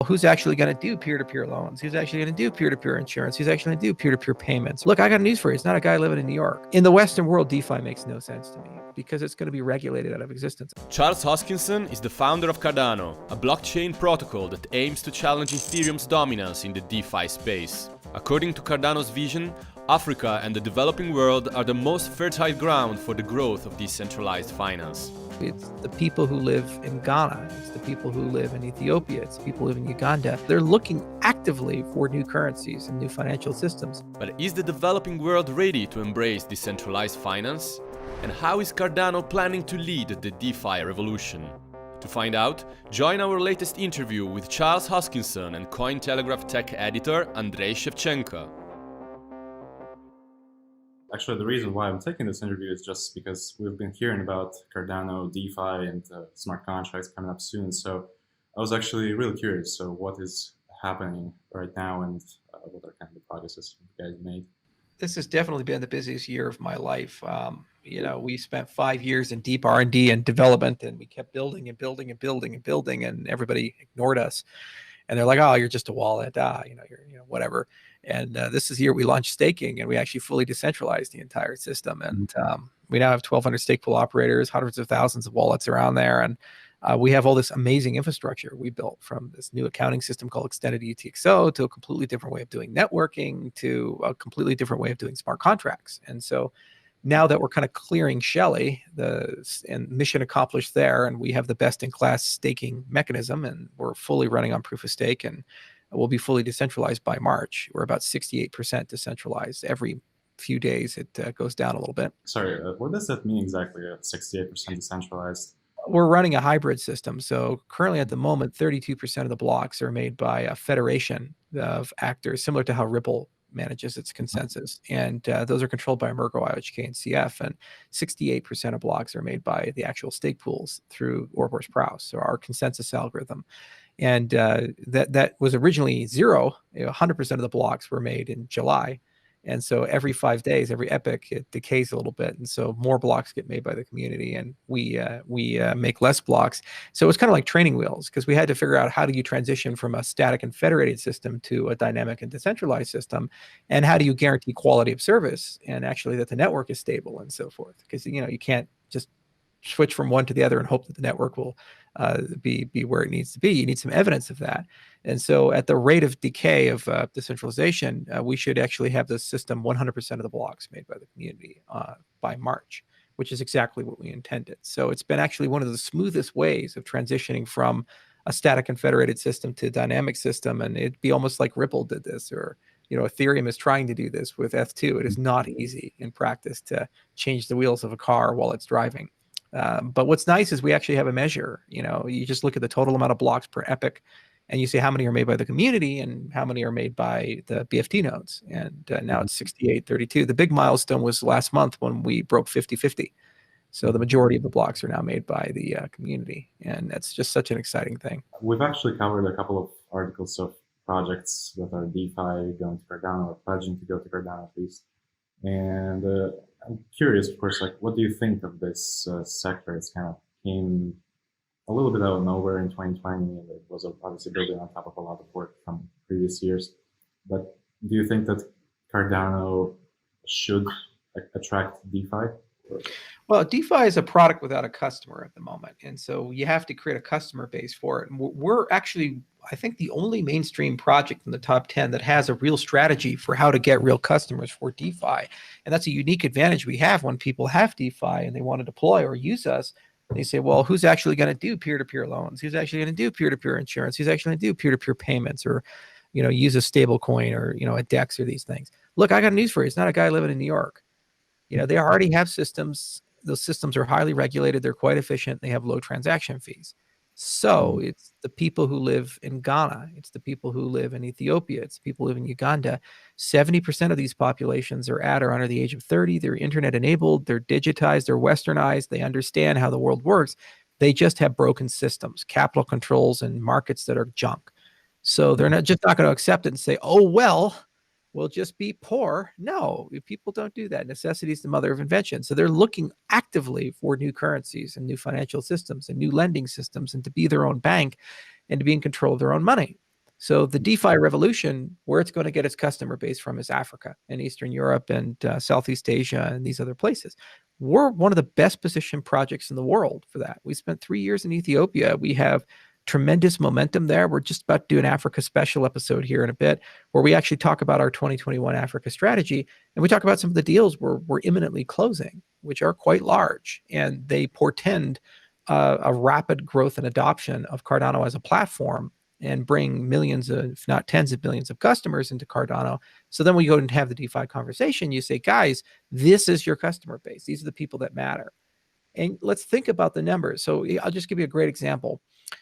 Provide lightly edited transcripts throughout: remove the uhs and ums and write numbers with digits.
Who's actually going to do peer-to-peer loans? Who's actually going to do peer-to-peer insurance? Who's actually going to do peer-to-peer payments? Look, I got news for you. It's not a guy living in New York. In the Western world, DeFi makes no sense to me because it's going to be regulated out of existence. Charles Hoskinson is the founder of Cardano, a blockchain protocol that aims to challenge Ethereum's dominance in the DeFi space. According to Cardano's vision, Africa and the developing world are the most fertile ground for the growth of decentralized finance. It's the people who live in Ghana, it's the people who live in Ethiopia, it's the people who live in Uganda. They're looking actively for new currencies and new financial systems. But is the developing world ready to embrace decentralized finance? And how is Cardano planning to lead the DeFi revolution? To find out, join our latest interview with Charles Hoskinson and Cointelegraph tech editor Andrei Shevchenko. Actually, the reason why I'm taking this interview is just because we've been hearing about Cardano, DeFi, and smart contracts coming up soon. So I was actually really curious. So what is happening right now, and what are kind of the progresses you guys made? This has definitely been the busiest year of my life. We spent 5 years in deep R&D and development, and we kept building and building and building and building, and everybody ignored us. And they're like, "Oh, you're just a wallet. You're whatever." And this is the year we launched staking, and we actually fully decentralized the entire system. And we now have 1,200 stake pool operators, hundreds of thousands of wallets around there. And we have all this amazing infrastructure we built, from this new accounting system called Extended UTXO to a completely different way of doing networking to a completely different way of doing smart contracts. And so now that we're kind of clearing Shelley, and mission accomplished there, and we have the best-in-class staking mechanism, and we're fully running on proof of stake, and we'll be fully decentralized by March. We're about 68% decentralized. Every few days, it goes down a little bit. Sorry, what does that mean exactly, 68% decentralized? We're running a hybrid system. So currently at the moment, 32% of the blocks are made by a federation of actors, similar to how Ripple manages its consensus. And those are controlled by Merkle, IOHK, and CF. And 68% of blocks are made by the actual stake pools through Ouroboros Praos, so our consensus algorithm. And that was originally zero. 100% of the blocks were made in July. And so every 5 days, every epoch, it decays a little bit. And so more blocks get made by the community, and we make less blocks. So it's kind of like training wheels, because we had to figure out, how do you transition from a static and federated system to a dynamic and decentralized system? And how do you guarantee quality of service and actually that the network is stable and so forth? Because, you can't just switch from one to the other and hope that the network will be where it needs to be. You need some evidence of that. And so at the rate of decay of decentralization, we should actually have the system 100% of the blocks made by the community by March, which is exactly what we intended. So it's been actually one of the smoothest ways of transitioning from a static and federated system to a dynamic system. And it'd be almost like Ripple did this, or Ethereum is trying to do this with F2. It is not easy in practice to change the wheels of a car while it's driving. But what's nice is we actually have a measure. You just look at the total amount of blocks per epoch, and you see how many are made by the community and how many are made by the BFT nodes. And now it's 68-32. The big milestone was last month when we broke 50-50. So the majority of the blocks are now made by the community. And that's just such an exciting thing. We've actually covered a couple of articles of projects that are DeFi going to Cardano, or pledging to go to Cardano at least. And I'm curious, of course, what do you think of this sector? It's kind of came a little bit out of nowhere in 2020, and it was obviously building on top of a lot of work from previous years. But do you think that Cardano should attract DeFi? Well, DeFi is a product without a customer at the moment. And so you have to create a customer base for it. And we're actually, I think, the only mainstream project in the top 10 that has a real strategy for how to get real customers for DeFi. And that's a unique advantage we have when people have DeFi and they want to deploy or use us. They say, well, who's actually going to do peer-to-peer loans? Who's actually going to do peer-to-peer insurance? Who's actually going to do peer-to-peer payments, or, use a stable coin, or, a DEX, or these things? Look, I got news for you. It's not a guy living in New York. They already have systems. Those systems are highly regulated. They're quite efficient. They have low transaction fees. So it's the people who live in Ghana. It's the people who live in Ethiopia. It's the people who live in Uganda. 70% of these populations are at or under the age of 30. They're internet enabled. They're digitized. They're westernized. They understand how the world works. They just have broken systems, capital controls, and markets that are junk. So they're not going to accept it and say, oh, well, we'll just be poor. No, people don't do that. Necessity is the mother of invention. So they're looking actively for new currencies and new financial systems and new lending systems, and to be their own bank and to be in control of their own money. So the DeFi revolution, where it's going to get its customer base from is Africa and Eastern Europe and Southeast Asia and these other places. We're one of the best positioned projects in the world for that. We spent 3 years in Ethiopia. We have tremendous momentum there. We're just about to do an Africa special episode here in a bit, where we actually talk about our 2021 Africa strategy. And we talk about some of the deals we're imminently closing, which are quite large. And they portend a rapid growth and adoption of Cardano as a platform and bring millions of, if not tens of millions of customers into Cardano. So then we go and have the DeFi conversation. You say, guys, this is your customer base. These are the people that matter. And let's think about the numbers. So I'll just give you a great example.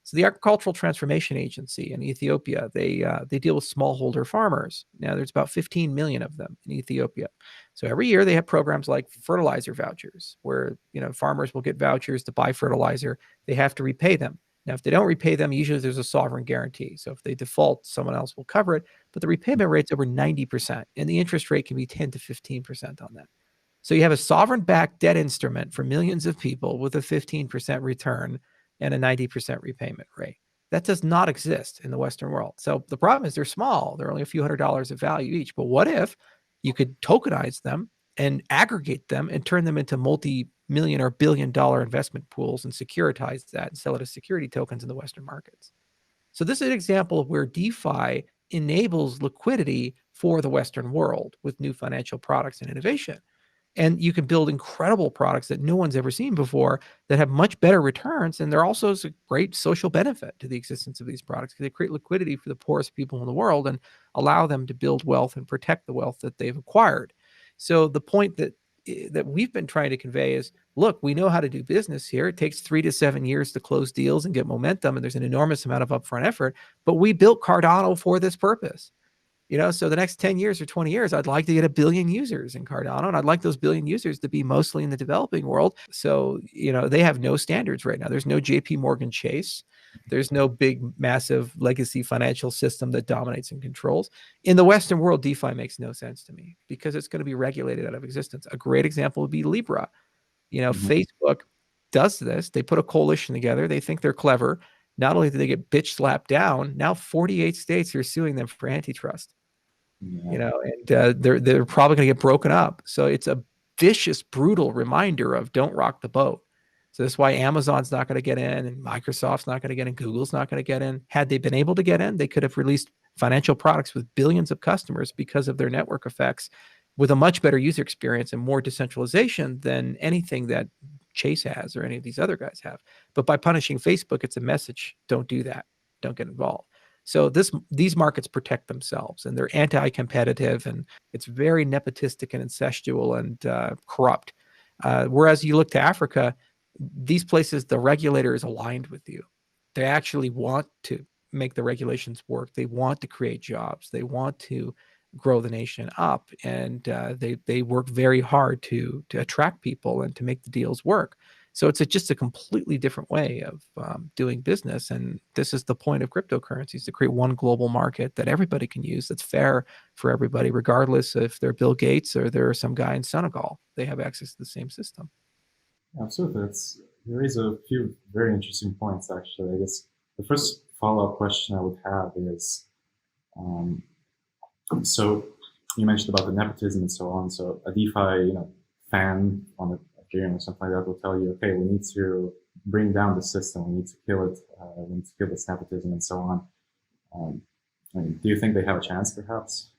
So the Agricultural Transformation Agency in Ethiopia, they deal with smallholder farmers. Now there's about 15 million of them in Ethiopia. So every year they have programs like fertilizer vouchers, where farmers will get vouchers to buy fertilizer. They have to repay them. Now, if they don't repay them, usually there's a sovereign guarantee. So if they default, someone else will cover it. But the repayment rate's over 90%, and the interest rate can be 10 to 15% on that. So you have a sovereign-backed debt instrument for millions of people with a 15% return and a 90% repayment rate. That does not exist in the Western world. So the problem is they're small. They're only a few $100s of value each. But what if you could tokenize them and aggregate them and turn them into multi-million or billion-dollar investment pools and securitize that and sell it as security tokens in the Western markets? So this is an example of where DeFi enables liquidity for the Western world with new financial products and innovation. And you can build incredible products that no one's ever seen before that have much better returns. And they're also a great social benefit to the existence of these products, because they create liquidity for the poorest people in the world and allow them to build wealth and protect the wealth that they've acquired. So the point that we've been trying to convey is, look, we know how to do business here. It takes 3 to 7 years to close deals and get momentum, and there's an enormous amount of upfront effort. But we built Cardano for this purpose. So the next 10 years or 20 years, I'd like to get 1 billion users in Cardano, and I'd like those 1 billion users to be mostly in the developing world. So, they have no standards right now. There's no JP Morgan Chase. There's no big, massive legacy financial system that dominates and controls. In the Western world, DeFi makes no sense to me because it's going to be regulated out of existence. A great example would be Libra. Facebook does this. They put a coalition together. They think they're clever. Not only do they get bitch slapped down, now 48 states are suing them for antitrust. Yeah. And they're probably going to get broken up. So it's a vicious, brutal reminder of don't rock the boat. So that's why Amazon's not going to get in, and Microsoft's not going to get in, Google's not going to get in. Had they been able to get in, they could have released financial products with billions of customers because of their network effects, with a much better user experience and more decentralization than anything that Chase has or any of these other guys have. But by punishing Facebook, it's a message: don't do that, don't get involved. So these markets protect themselves, and they're anti-competitive, and it's very nepotistic and incestual and corrupt. Whereas you look to Africa, these places, the regulator is aligned with you. They actually want to make the regulations work. They want to create jobs. They want to grow the nation up, and they work very hard to attract people and to make the deals work. So it's just a completely different way of doing business. And this is the point of cryptocurrencies, to create one global market that everybody can use, that's fair for everybody, regardless if they're Bill Gates or they're some guy in Senegal. They have access to the same system. Absolutely. You raise a few very interesting points, actually. I guess the first follow-up question I would have is, so you mentioned about the nepotism and so on. So a DeFi, fan on Ethereum or something like that will tell you, okay, we need to bring down the system. We need to kill it. We need to kill this nepotism and so on. Do you think they have a chance, perhaps?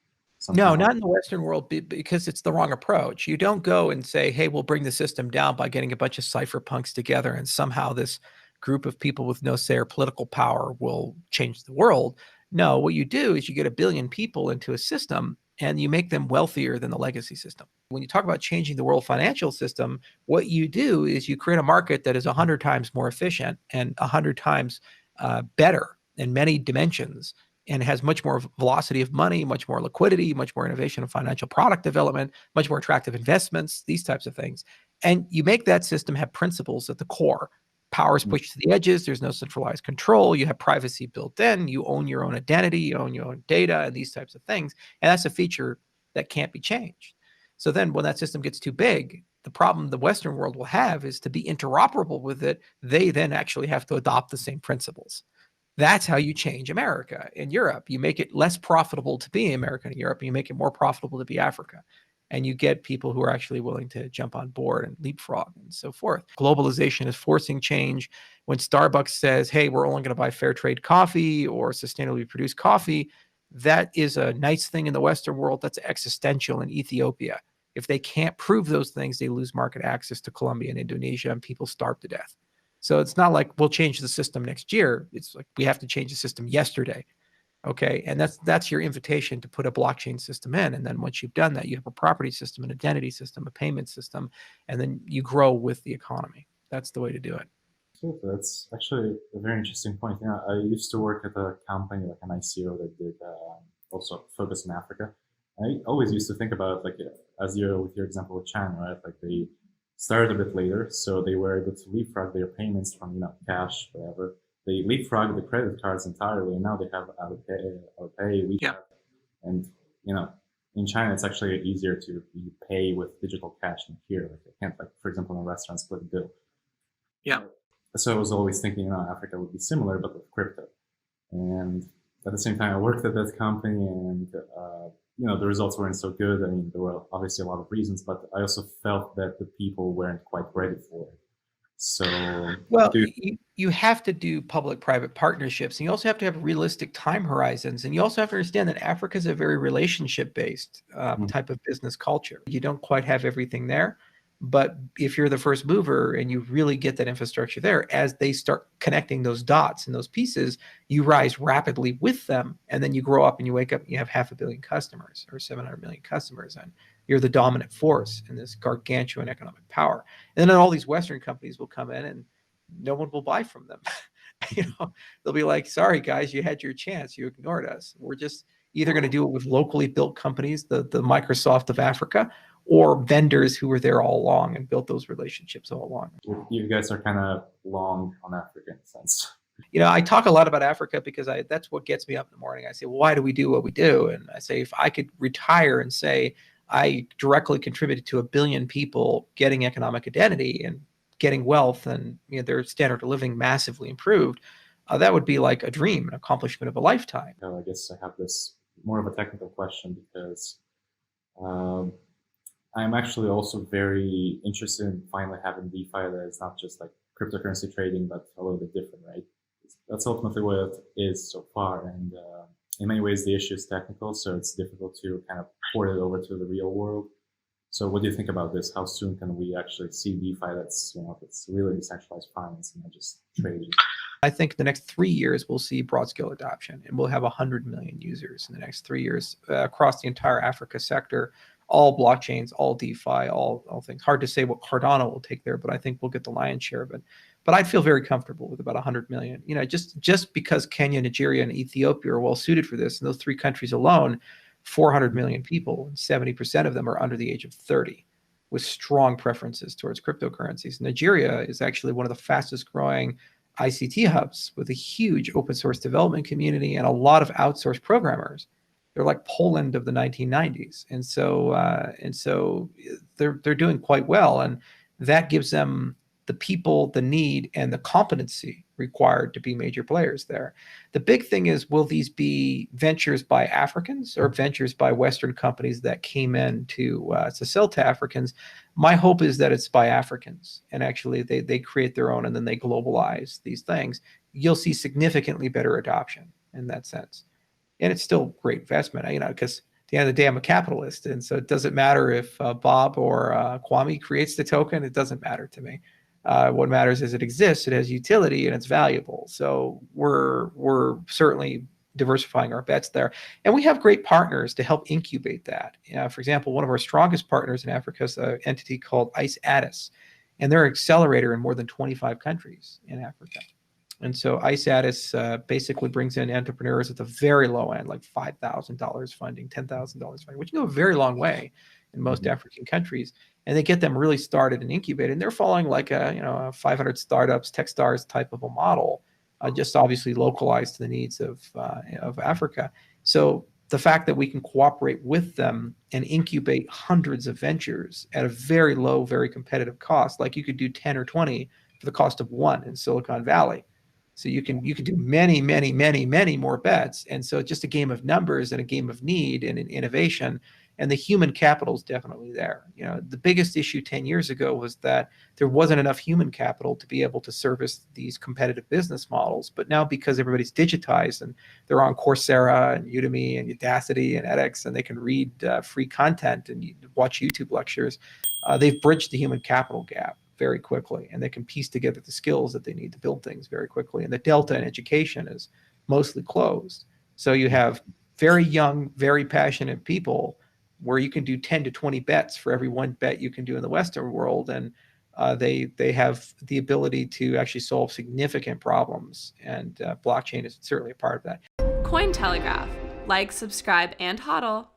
No, not in the Western world, because it's the wrong approach. You don't go and say, hey, we'll bring the system down by getting a bunch of cypherpunks together, and somehow this group of people with no say or political power will change the world. No, what you do is you get 1 billion people into a system, and you make them wealthier than the legacy system. When you talk about changing the world financial system, what you do is you create a market that is 100 times more efficient and 100 times better in many dimensions, and has much more velocity of money, much more liquidity, much more innovation of financial product development, much more attractive investments, these types of things. And you make that system have principles at the core. Power is pushed to the edges. There's no centralized control. You have privacy built in. You own your own identity. You own your own data and these types of things. And that's a feature that can't be changed. So then when that system gets too big, the problem the Western world will have is to be interoperable with it. They then actually have to adopt the same principles. That's how you change America and Europe. You make it less profitable to be America and Europe, and you make it more profitable to be Africa. And you get people who are actually willing to jump on board and leapfrog and so forth. Globalization is forcing change. When Starbucks says, hey, we're only going to buy fair trade coffee or sustainably produced coffee, that is a nice thing in the Western world. That's existential in Ethiopia. If they can't prove those things, they lose market access to Colombia and Indonesia, and people starve to death. So it's not like we'll change the system next year. It's like we have to change the system yesterday. Okay. And that's your invitation to put a blockchain system in. And then once you've done that, you have a property system, an identity system, a payment system, and then you grow with the economy. That's the way to do it. That's actually a very interesting point. I used to work at a company, like an ICO that did also focus on Africa. I always used to think about, like, as with your example with China, right? Like they started a bit later, so they were able to leapfrog their payments from, cash, whatever. They leapfrogged the credit cards entirely, and now they have Alipay, WeChat, Yeah. and in China it's actually easier to pay with digital cash than here. Like, they can't, like, for example, in a restaurant, split a bill. Yeah. So I was always thinking, Africa would be similar, but with crypto. And at the same time, I worked at that company, and the results weren't so good. I mean, there were obviously a lot of reasons, but I also felt that the people weren't quite ready for it. So, well, you have to do public-private partnerships, and you also have to have realistic time horizons, and you also have to understand that Africa is a very relationship-based type of business culture. You don't quite have everything there, but if you're the first mover and you really get that infrastructure there, as they start connecting those dots and those pieces, you rise rapidly with them, and then you grow up and you wake up and you have 500 million customers or 700 million customers, and you're the dominant force in this gargantuan economic power. And then all these Western companies will come in and no one will buy from them. They'll be like, sorry, guys, you had your chance. You ignored us. We're just either going to do it with locally built companies, the Microsoft of Africa, or vendors who were there all along and built those relationships all along. You guys are kind of long on Africa in a sense. I talk a lot about Africa because that's what gets me up in the morning. I say, well, why do we do what we do? And I say, if I could retire and say, I directly contributed to 1 billion people getting economic identity and getting wealth and their standard of living massively improved, that would be like a dream, an accomplishment of a lifetime. I guess I have this more of a technical question because I'm actually also very interested in finally having DeFi that is not just like cryptocurrency trading, but a little bit different, right? That's ultimately what it is so far. And in many ways, the issue is technical, so it's difficult to kind of port it over to the real world. So what do you think about this? How soon can we actually see DeFi that's really decentralized finance and not just trading? I think the next 3 years we'll see broad scale adoption, and we'll have 100 million users in the next 3 years across the entire Africa sector, all blockchains, all DeFi, all things. Hard to say what Cardano will take there, but I think we'll get the lion's share of it. But I'd feel very comfortable with about 100 million. Just because Kenya, Nigeria, and Ethiopia are well suited for this, and those 3 countries alone, 400 million people, and 70% of them are under the age of 30, with strong preferences towards cryptocurrencies. Nigeria is actually one of the fastest growing ICT hubs with a huge open source development community and a lot of outsourced programmers. They're like Poland of the 1990s, and so they're doing quite well, and that gives them the people, the need, and the competency required to be major players there. The big thing is, will these be ventures by Africans or ventures by Western companies that came in to sell to Africans? My hope is that it's by Africans, and actually they create their own and then they globalize these things. You'll see significantly better adoption in that sense. And it's still great investment, because at the end of the day, I'm a capitalist. And so it doesn't matter if Bob or Kwame creates the token. It doesn't matter to me. What matters is it exists, it has utility, and it's valuable. So we're certainly diversifying our bets there. And we have great partners to help incubate that. For example, one of our strongest partners in Africa is an entity called ICE Addis, and they're an accelerator in more than 25 countries in Africa. And so ICE Addis basically brings in entrepreneurs at the very low end, like $5,000 funding, $10,000 funding, which can go a very long way in most African countries. And they get them really started and incubated. And they're following like a 500 startups, Techstars type of a model, just obviously localized to the needs of Africa. So the fact that we can cooperate with them and incubate hundreds of ventures at a very low, very competitive cost, like you could do 10 or 20 for the cost of one in Silicon Valley. So you can do many, many, many, many more bets. And so it's just a game of numbers and a game of need and innovation. And the human capital is definitely there. You know, the biggest issue 10 years ago was that there wasn't enough human capital to be able to service these competitive business models. But now, because everybody's digitized and they're on Coursera and Udemy and Udacity and edX, and they can read free content and watch YouTube lectures, they've bridged the human capital gap very quickly, and they can piece together the skills that they need to build things very quickly. And the delta in education is mostly closed. So you have very young, very passionate people where you can do 10 to 20 bets for every one bet you can do in the Western world. And they have the ability to actually solve significant problems. And blockchain is certainly a part of that. Cointelegraph. Like, subscribe, and hodl.